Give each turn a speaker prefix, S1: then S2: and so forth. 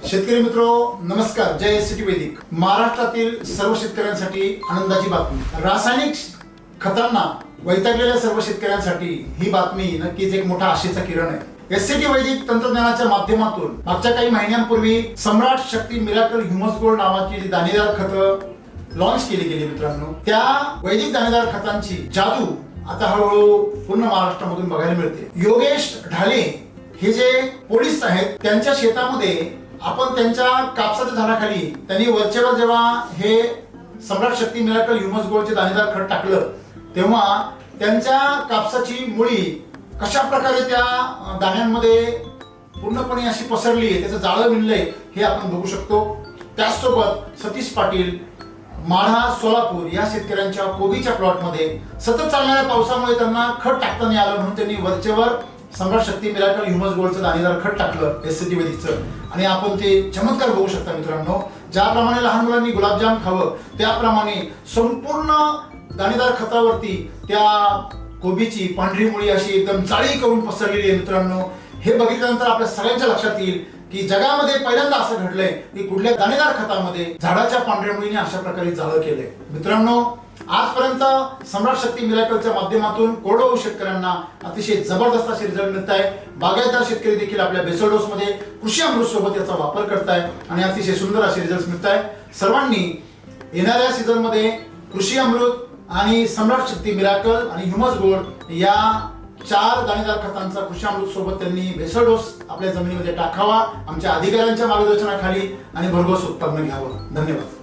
S1: शेतकरी मित्रो नमस्कार. जय एसटी वैदिक. महाराष्ट्रातील सर्व शेतकऱ्यांसाठी आनंदाची बातमी. रासायनिक खतांना वैतागलेल्या सर्व शेतकऱ्यांसाठी ही बातमी नक्कीच एक मोठा आशेचा किरण आहे. एसटी वैदिक तंत्रज्ञानाच्या माध्यमातून मागच्या काही महिन्यांपूर्वी सम्राट शक्ती मिराकल ह्युमस गोल्ड नावाची जी दाणेदार खत लॉन्च केली गेली मित्रांनो, त्या वैदिक दाणेदार खतांची जादू आता हळूहळू पूर्ण महाराष्ट्रामधून बघायला मिळते. योगेश ढाले हे जे पोलीस आहेत त्यांच्या शेतामध्ये आपण त्यांच्या कापसाच्या झाडाखाली त्यांनी वरचेवर जेव्हा हे सम्राट शक्ती मिराकल ह्युमस गोल्डचे दाणेदार खत टाकलं तेव्हा त्यांच्या कापसाची मुळी कशा प्रकारे त्या दाण्यांमध्ये पूर्णपणे अशी पसरली आहे, त्याचं जाळं विणलंय हे आपण बघू शकतो. त्याचसोबत सतीश पाटील माढा सोलापूर या शेतकऱ्यांच्या कोबीच्या प्लॉटमध्ये सतत चालणाऱ्या पावसामुळे त्यांना खत टाकता नाही आलं म्हणून त्यांनी वरचेवर सम्राट शक्ती मिराकल ह्युमस गोल्डचं दाणेदार खत टाकलं एसटी वैदिकचं, आणि आपण ते चमत्कार बघू शकता मित्रांनो. ज्याप्रमाणे लहान मुलांनी गुलाबजाम खावं त्याप्रमाणे संपूर्ण दाणेदार खतावरती त्या कोबीची पांढरी मुळी अशी एकदम जाळी करून पसरलेली आहे मित्रांनो. हे बघितल्यानंतर आपल्या सगळ्यांच्या लक्षात येईल की जगामध्ये पहिल्यांदा असं घडलंय की कुठल्या दाणेदार खतामध्ये झाडाच्या पांढऱ्या मुळीने अशा प्रकारे जाळं केलंय. मित्रांनो, आजपर्यंत सम्राट शक्ती मिराकलच्या माध्यमातून कोरडवाहू शेतकऱ्यांना अतिशय जबरदस्त असे रिझल्ट मिळत आहे. बागायतदार शेतकरी देखील आपल्या बेसल डोस मध्ये कृषी अमृत सोबत याचा वापर करताय आणि अतिशय सुंदर असे रिझल्ट मिळत आहे. सर्वांनी येणाऱ्या सीझन मध्ये कृषी अमृत आणि सम्राट शक्ती मिराकल आणि ह्युमस गोल्ड या 4 दाणेदार खतांचा कृषी अमृत सोबत त्यांनी बेसल डोस आपल्या जमिनीमध्ये टाकावा, आमच्या अधिकाऱ्यांच्या मार्गदर्शनाखाली, आणि भरघोस उत्पन्न घ्यावं. धन्यवाद.